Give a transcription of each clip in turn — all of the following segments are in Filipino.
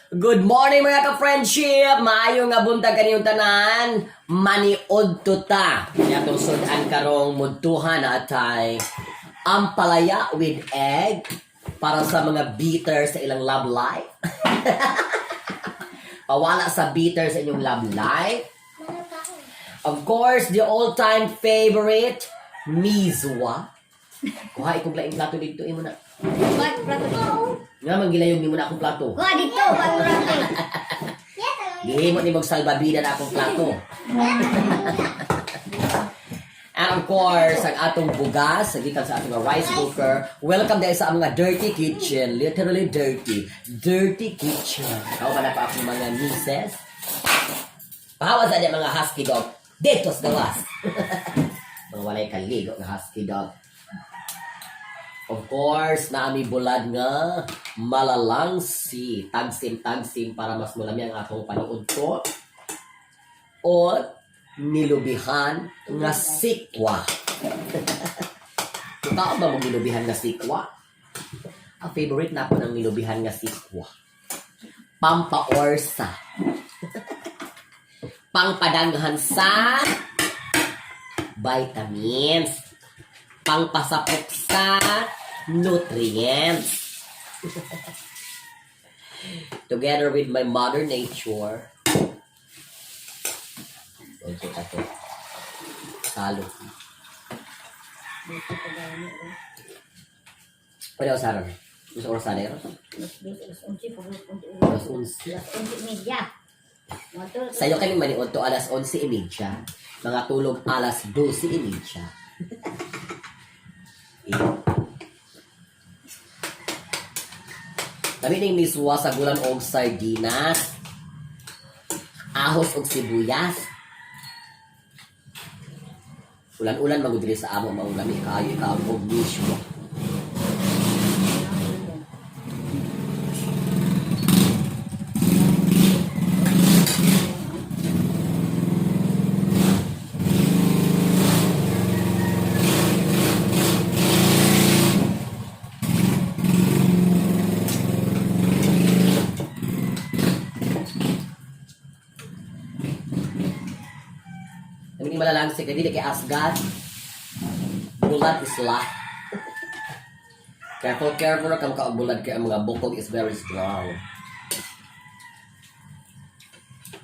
Good morning mga ka-friendship! Maayo nga buntag kaniyong tanan, maniod to ta. Kaya itong sudan karong mudtuhan na atay ampalaya with egg para sa mga bitter sa ilang love life. Pawala sa bitter sa inyong love life. Of course, the all-time favorite, Mizwa. Kuha, ikong laing plato dito. Imo na. Ba't plato dito? Nga, manggilayog ni mo na akong plato. Kuha dito, ba't plato? Gihimot ni magsalbabida na akong plato. And of course, ang atong bugas, gikan sa atong rice cooker. Welcome dahil sa mga dirty kitchen. Literally dirty. Dirty kitchen. Ako pa na pa akong mga nieces. Pahawa sa mga husky dog. Dito sa gawas. Mga walay kaligo na husky dog. Of course, naami bulad nga malalangsi. Tagsim-tagsim para mas mulami ang atong panood ko. O nilubihan nga sikwa. Totoo ba mong nilubihan nga sikwa? Ang favorite na ako ng nilubihan nga sikwa. Pampaorsa. Pangpadanghan sa vitamins. Pangpasapok sa nutrients. Together with my mother nature. Okay, ito. Salo. Ano yung sarang? Gusto ko sa nero? Alas 11. Sa'yo kami maniod to alas 11:30. Mga tulog alas 12:30. Kami ning miswa sa gulan og sardinas, ahos og sibuyas. Ulan-ulan magudiri sa amo maulami kaayo ka og miswa. Hindi malalangsik, hindi kay asgad. Bulat is life. Careful na kang kabulat kay ang mga bukog is very strong.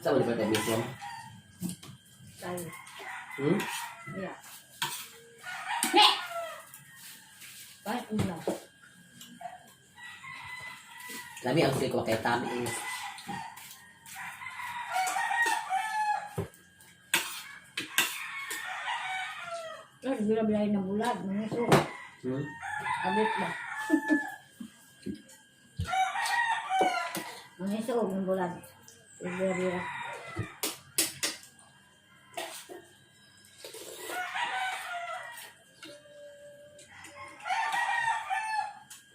Saan mo nipatay mismo? Hmm? Yeah. Ba't ulang? Lami ang sikwa kay Tami is Terus bila-bilain ng bulag, maniso. Abot ba? Maniso ng bulag. Bila-bila.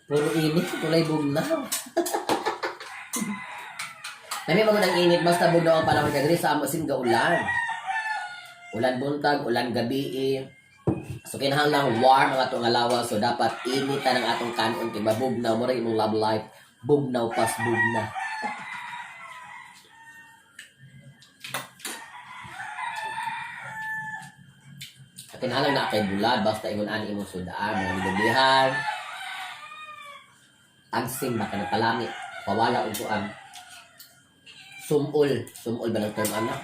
puro init, kulay bugnaw. Lami mo ng init, basta bugnaw ang panahon kagri sa amasin ga ulan. Ulan buntag, ulan gabi So kinahanglang warm ang atong alawa, so dapat initan ang atong kanon kay mabugnaw mo rin imong love life. Bugnaw pas bugna. At kinahanglang na kay bulad, basta ingon ani imong sudaan, mga nilubihan. Tagsim ba ka nagkalami, pawala og kuan. Sumol ba ng term anak?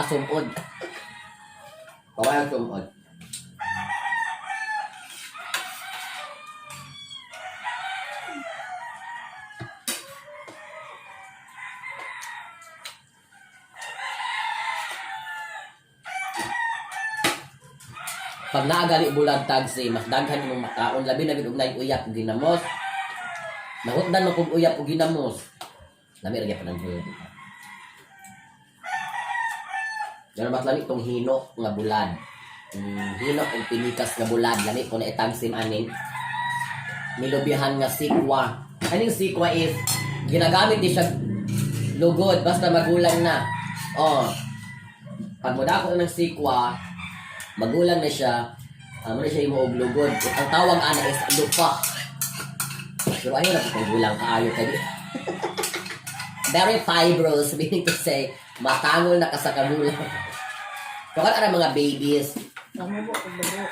Sumod. Pawala sumod. Pag naagali bulag tagsi, mas daghan imong makaon, labi na gid og nay uyap ug ginamos. Nahutdan mo kung uyap ug ginamos. Lami ra gyud pa nang bulad. Ganun mas lami itong hino nga bulad. Hino ug pinikas nga bulad, lami ko na itagsim aning nilubihan nga sikwa. Aning sikwa is ginagamit di siya lugod basta magulang na. Pag mudako ng sikwa, magulang na siya, ano na siya imuog lugod. Ang tawag ana is lupa. Pero ayaw na itong gulang kaayo kaya. very fibrous, meaning to say, matangol na kasakamulan. Kung ano mga babies, Kamubo ug dugo.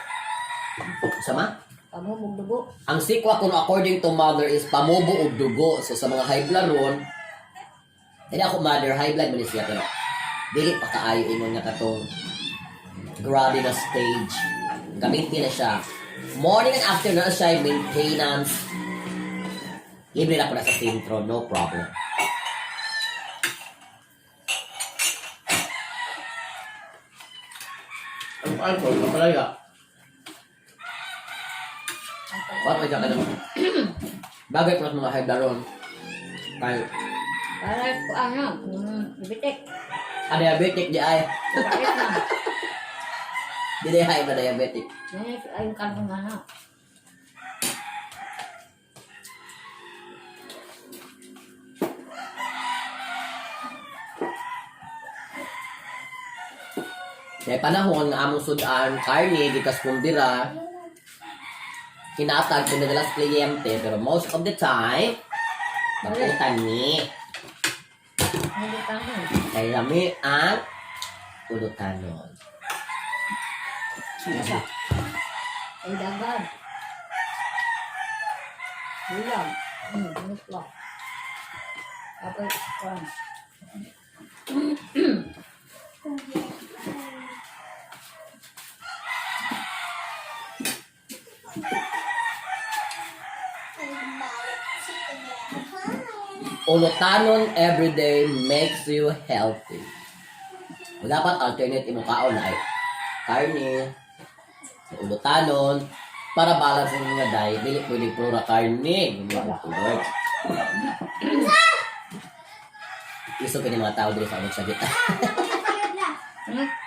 sama? Kamubo ug dugo. Ang sikwa kuno according to mother is pamubo og dugo. So sa mga high blood ron, hindi ako mother, high blood man siya pero dili pa kaayo ingon nga katong grabe na stage. Gamitin na siya. Morning and afternoon na siya maintenance. Libre na po na sa sintro, no problem. Ang alcohol, kapalaya. Ba't may ka naman? Bagay po mga high blood ron. Kaya, Para ko ano, bitik. diabetic di ay. Bakit na? Di di high na diabetic. Ayun kanong ano. Kaya panahon nga among sudan, karne, gikas kumbira, kinatag ko nadalas kliyente, pero most of the time, maputan ni. Hindi kanong. Kay lami ang ulutanon. Isa. Ay dagan. Bilang. Nutlo. Tapos, kuwan. Ulutanon everyday makes you healthy. Dapat alternate imong kaon na ay karne, ulutanon, para balance ang mga diet, dili pwede pura karne. Iso ka mga tao dito sa aming sabit.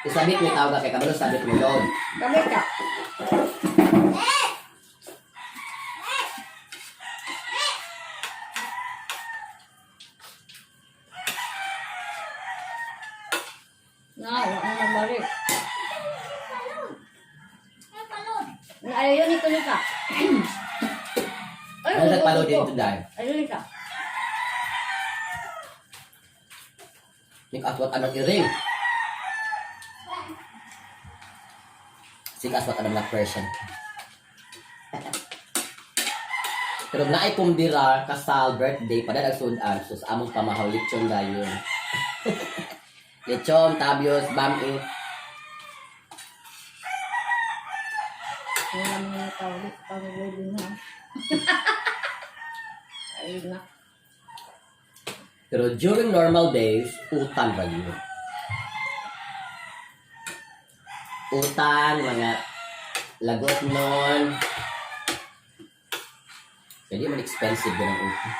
Isabit mo tao ka kay kabalo sabit mo doon. Kami ka. Wala na nagbalik. Ayaw yun, ito ka. Ano nagpalo dito dahil? Ayun ka. Aswat anong iring. Aswat anong na person. Pero na ay kumdira kasal birthday pada nagsundan so sa among pamahaw lechon dayon. Lechon, tabios, bami. Wala mga tao dito pag-wedding na. Ayun na. Pero during normal days, utan ba yun? Utan, mga lagot nun. Hindi man expensive din ang utan.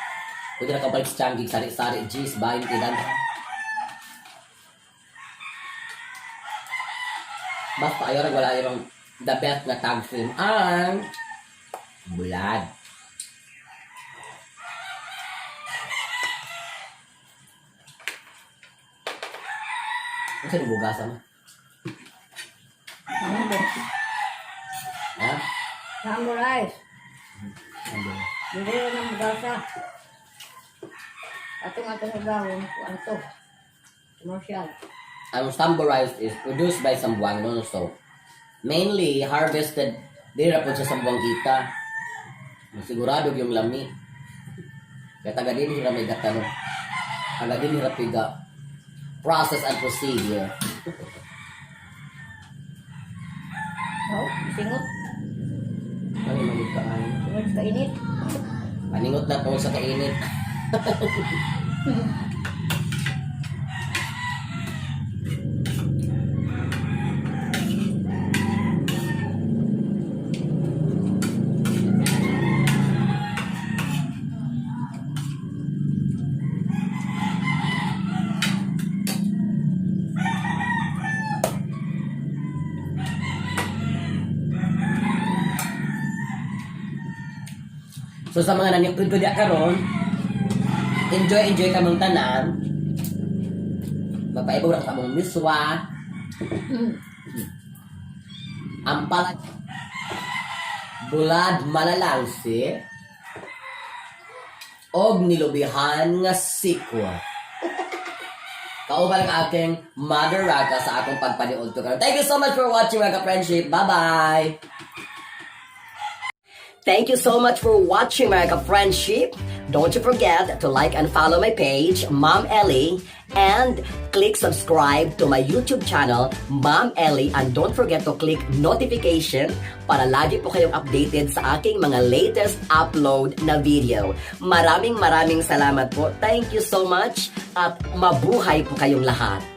Pwede na kapalit sa Changi, sari-sari, G's, bayin, ilan. Basta ayaw wala yung the best na tag film ang bulad. Kasi nabugasan mo. Sambo. Ha? Sambo rice. Ano? Hindi rin ang magasa. Atong gawin ko ano to. Commercial. Ang sambo rice is produced by Sambuang no so mainly harvested dira po sa Sambuang kita. Sigurado yung lami. Kaya taga din hira may gatano. Taga din hira piga process and procedure. Oh, singot. Ano man ka ay? Singot sa init. Paningot na tungkol sa kainit. So sa mga nangikod ko diya karon, enjoy ka mong tanan. Mapaibaw lang sa mong miswa. Ampal bulad malalangsi og nilubihan nga sikwa. Kauban ang aking Mother Raga sa akong pagpaniod to karon. Thank you so much for watching mga ka-friendship. Bye-bye! Thank you so much for watching mga ka-friendship. Don't you forget to like and follow my page, Mom Ellie, and click subscribe to my YouTube channel, Mom Ellie, and don't forget to click notification para lagi po kayong updated sa aking mga latest upload na video. Maraming salamat po. Thank you so much at mabuhay po kayong lahat.